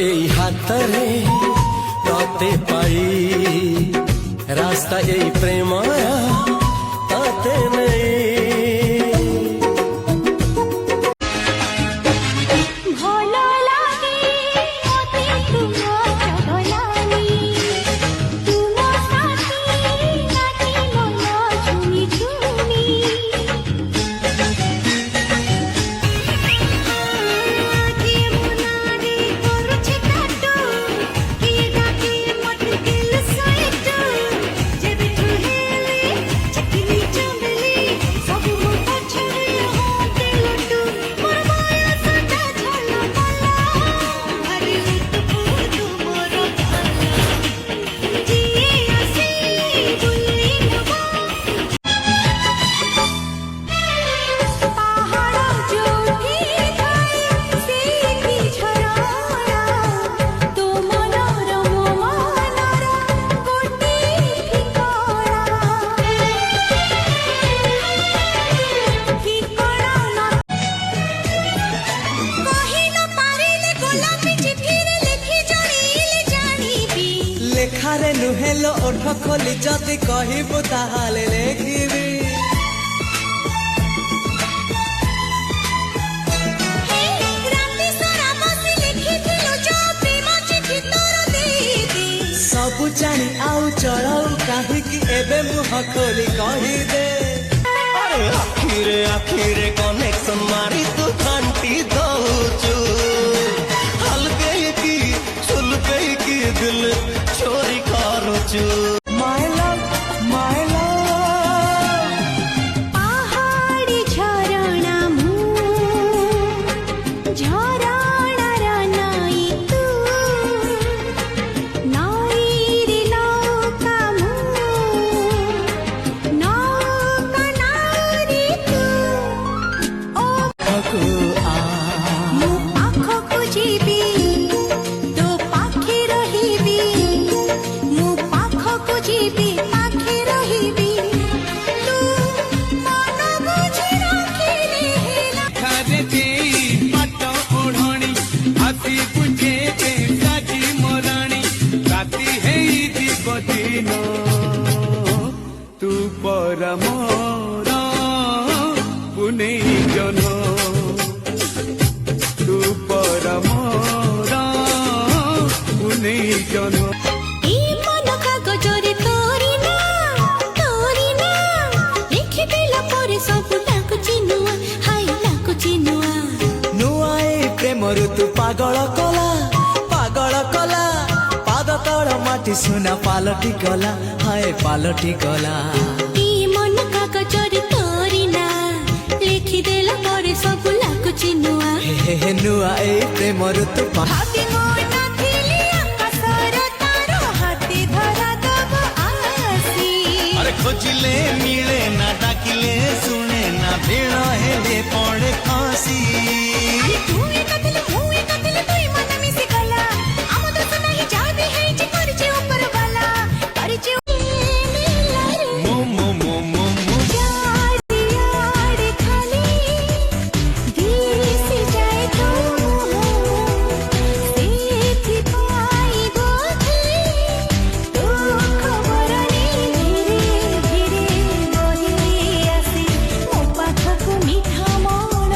এই হাতরে তাতে পাই রাস্তা এই প্রেমায়া তাতে নেই। লেখারে নুহেল ওঠ খোলি যদি কহিবু তাহলে লেখিবি। ସବୁ ଜାଣି ଆଉ ଚଳଉ କାହିଁକି ଏବେ ମୁହଁ ଖୋଲି କହିଦେ। ଆଖିରେ ଆଖିରେ କନେକ୍ସନ ମାରି ତୁ ଘାଣ୍ଟି ଦଉଛୁ ହଲକେଇକି ଛୁଲକେଇକି ଦିଲ ଚୋରି କରୁଛୁ। My love, my love, ପାହାଡ଼ି ଝରଣା ମୁଁ ଝରଣାର ନାଇଁ ତୁ ନଈରେ ନୌକା ମୁଁ ନୌକା ନାରୀ ତୁ ଓ ପାଖକୁ ଆ ମୁଁ ପାଖକୁ ଯିବି ତୋ ପାଖେ ରହିବି ମୁଁ ପାଖକୁ ଯିବି ପାଖେ ରହିବି ତୁ ମନ ବୁଝି ରଖିଲେ ହେଲା। ଖାରେ ଦେଇ ପାଟ ଓଢ଼ଣୀ ହାତୀ ପୁଞ୍ଜେ ସାଜି ମରାଣୀ ରାତି ହେଇଯିବ ଦିନ ତୁ ପର ମୋର ପୁନେଇ ଜନ ତୁ ପର ମୋର ପୁନେଇ ଜନ। এই মন কাগজরে তোরি না লেখিদেলা পরে ସବୁ ଲାଗୁଛି ନୂଆ ହାଇ ଲାଗୁଛି ନୂଆ। ନୂଆ ଏଇ ପ୍ରେମରୁ ତୁ ପାଗଳ କଲା ପାଦ ତଳ ମାଟି ସୁନା ପାଲଟି ଗଲା ହାୟ ପାଲଟି ଗଲା। এই মন কাগজরে তোরি না লেখিଦେଲା ପରେ ସବୁ ଲାଗୁଛି ନୂଆ। ହେ ହେ ନୂଆ ଏଇ ପ୍ରେମରୁ ତୁ ଭାବି ମୁଁ ନଥିଲି ଆକାଶର ତାର ହାତୀ ଧରା ଦବ ଆସି। ଆରେ ଖୋଜିଲେ ମିଳେ ନା ଡାକିଲେ ଶୁଣେ ନା ଭିଡ଼ ହେଲେ ପଡ଼େ ଖସି। ଆରେ ତୁ ଏକା ଥିଲୁ ମୁଁ ଏକା ଥିଲି ଦୁଇ ମନ ମିଶି ଗଲା ଆମ ଦୋଷ ନାହିଁ ଯାହା ବି ହେଇଛି କରିଛି ଉପର ବାଲା କରିଛି ମୋ ମୋ ମୋ ମୋ ମୋ ଚାରିଆଡ଼େ ଖାଲି ଦିଶି ଯାଏ ତୋ ସେଥିପାଇଁ ବୋଧେ ତୋ ଖବର ନେଇ ଧୀରେ ଧୀରେ ବହି ଆସି ମୋ ପାଖକୁ ମିଠା ମୌନ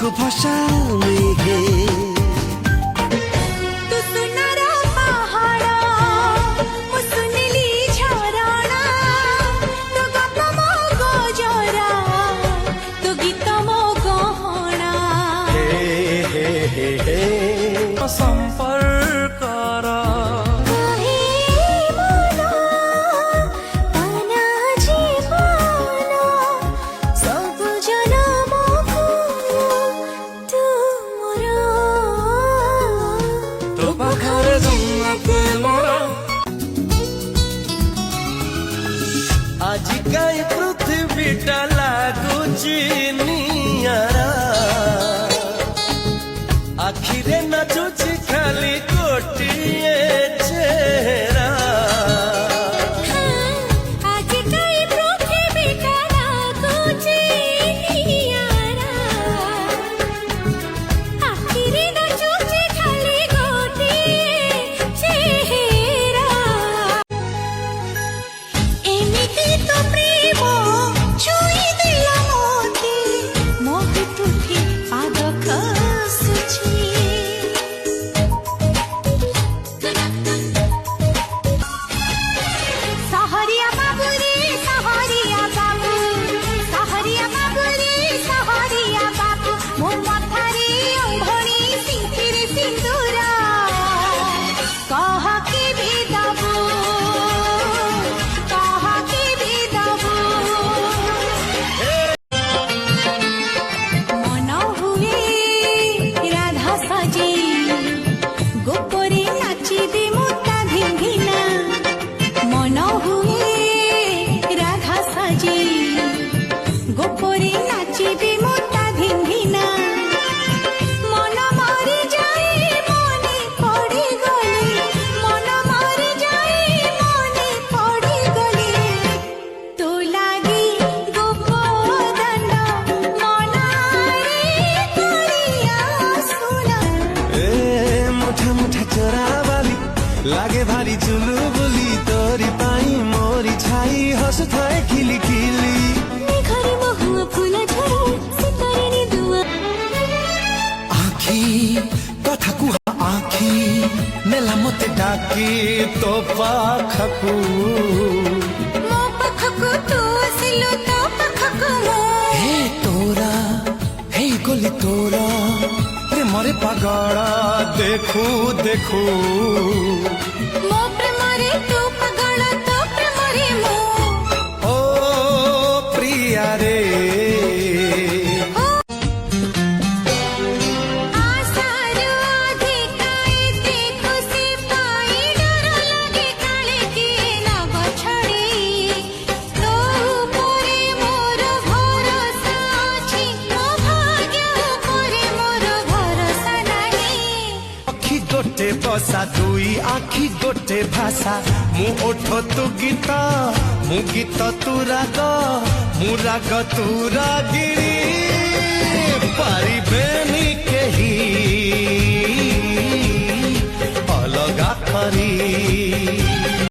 को भसाउने हे तू सुनारा पहाड़ा मु सुनिली झरणा तो गप मो गजरा तो गीत मो गहना सम्पर्क काहे मन ताना जीवन सब जनमको तू मोर तो पाखरे जन्नत मोर আজি কাই পৃথিবীটা লাগুচি নিয়ারা আখিরে নাচুছি খালি গোটিয়ে চেহারা आज काई पृथ्वीटा लागुची नियारा आखिरे नाचुची खाली गोटिए चेहरा एमिति तो प्रेम छुई दिला मोते मोहि तुठी पाद खसुची सहरिया बाबू रे सहरिया बाबू सहरिया बाबू रे सहरिया बाबू मो मथारे अंघोणी सिंथिरे सिंदूरा कह के भी दबू कह के भी दबू मन हुए राधा सजी गोपरे नाची दे मोता धिंगिना मन हुए राधा सजी गोपरे नाची दे मोता धिंगिना मन मरी जाए मने पड़ी गले मन मरी जाए मने पड़ी गले तो लागी गोपदान मनारे करिया सुना ए मुठा मुठा चोरावाली लागे भारी चुलु बोली तोरी पाई मोरी छाई हस थाए खिली खिली घरे महुआ फूला झरे सितारे नि दुआ आखी कथा कुहा आखी नेला मते डाकी तो पाखकु मो पाखकु तू आसिलु तो पाखकु मो हे तोरा हे गोली तोरा प्रेमरे पागड़ा देखू देखू मो प्रेमरे तू पागल तो प्रेमरे मो ओ प्रिया रे आसारो अधिकाई ते खुशी पाई डर लागे काले के नब छड़ी तो उपरे मोर भरोसा अछि मो भाग्य उपरे मोर भरोसा नाही आखी गोटे बसा दुई आखी गोटे भाषा मु ओठ तू गीत मु गीत तू राग मु राग तू रागिणी